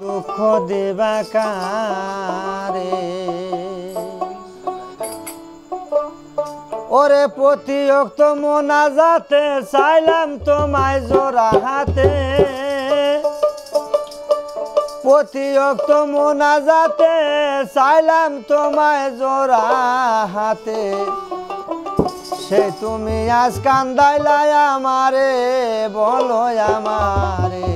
দুঃখ দিবা কারে ওরে প্রতিয়ক্ত মোনাজাতে চাইলাম তোমায় জোড়া হাতে প্রতিয়ক্ত মোনাজাতে চাইলাম তোমায় জোড়া হাতে সে তুমি আজ কান্দাইলাই আমারে বলো আমারে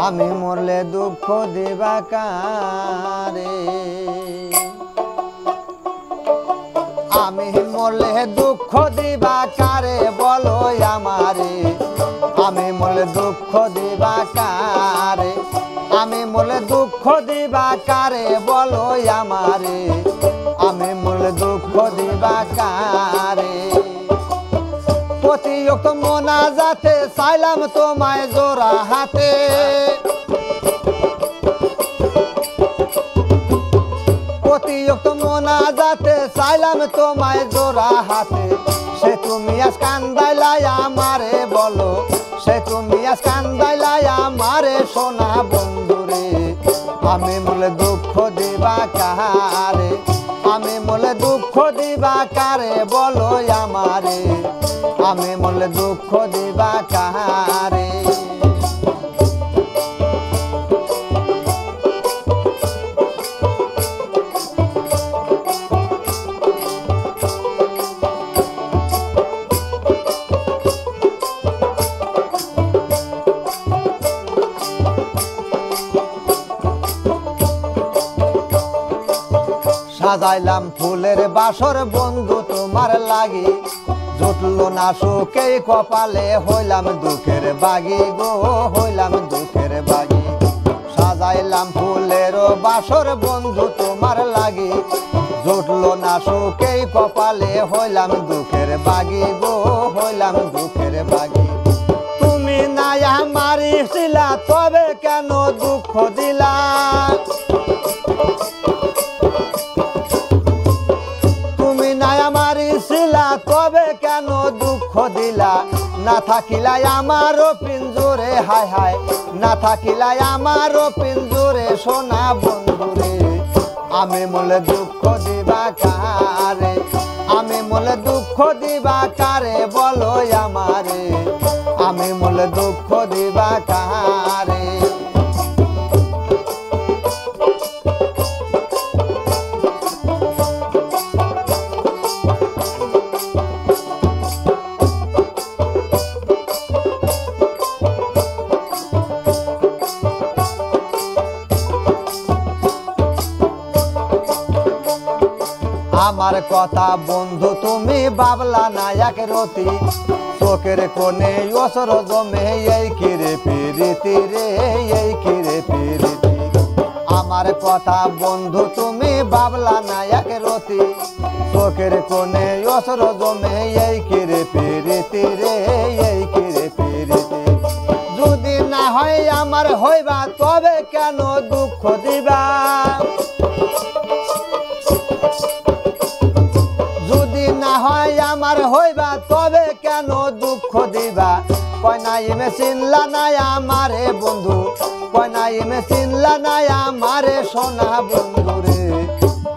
আমি মরলে দুঃখ দিবা কারে আমি মরলে দুঃখ দিবা কারে বলো আমারে আমি মরলে দুঃখ দিবা কারে আমি মরলে দুঃখ দিবা কারে বলো আমারে আমি মরলে দুঃখ দিবা কারে প্রতিয়ক্ত মোনাজাতে চাইলাম তোমায় জোড়া হাতে প্রতিয়ক্ত মোনাজাতে চাইলাম তোমায় জোড়া হাতে সে তুমি আজ কান্দাইলাই আমারে বলো সে তুমি আজ কান্দাইলাই আমারে সোনা বন্ধুরে আমি মরলে দুঃখ দিবা কারে আমি মরলে দুঃখ দিবা কারে বলো আমারে আমি মরলে দুঃখ দিবা কারে সাজাইলাম ফুলের বাসর বন্ধু তোমার লাগি জুটলো না সুখে কপালে হইলাম দুঃখের বাগি গো হইলাম দুঃখের বাগি সাজাইলাম ফুলের বাসর বন্ধু তোমার লাগি জুটলো না সুখে কপালে হইলাম দুঃখের বাগি গো হইলাম দুঃখের বাগি তুমি না মারিছিলা তবে কেন দুঃখ দিলা তবে কেন দুঃখ দিলা না থাকিলাই আমারও পিঞ্জরে হায় হায় না থাকিলাই আমারও পিঞ্জরে সোনা বন্ধুরে আমি মরলে দুঃখ দিবা কারে আমি মরলে দুঃখ দিবা কারে বলো আমারে আমি মরলে দুঃখ দিবা কারে আমার কথা বন্ধু তুমি বাবলা নায়ক রতি চোখের কোণে অসর জমে এই কিরে পিরিতি রে এই কিরে পিরিতি আমার কথা বন্ধু তুমি বাবলা নায়ক রতি চোখের কোণে অসর জমে এই কিরে পিরিতি রে এই কিরে পিরিতি যদি না হয় আমার হইবা তবে কেন দুঃখ দিবা হয় আমার হইবা তবে কেন দুঃখ দিবা কয়নাইমে চিনলা নাই আমারে বন্ধু কয়নাইমে চিনলা নাই আমারে সোনা বন্ধুরে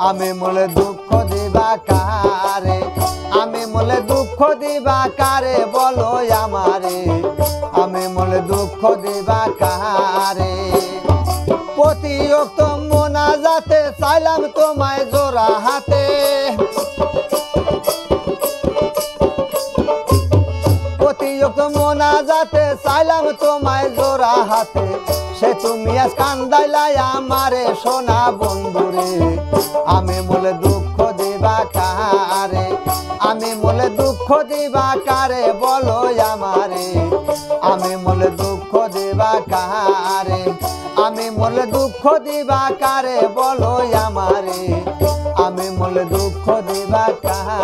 আমি মরলে দুঃখ দিবা কারে আমি মরলে দুঃখ দিবা কারে বলো আমারে আমি মরলে দুঃখ দিবা কারে প্রতিয়ক্ত মোনাজাতে চাইলাম তোমায় জোড়া হাতে প্রতিয়ক্ত মোনাজাতে চাইলাম তোমায় জোড়া হাতে সে তুমি আজ কান্দাইলাই আমারে সোনা বন্ধুরে আমি মরলে দুঃখ দিবা কারে আমি মরলে দুঃখ দিবা কারে বলো আমারে আমি মরলে দুঃখ দিবা কারে আমি মরলে দুঃখ দিবা কারে বলো আমারে আমি মরলে দুঃখ দিবা কারে।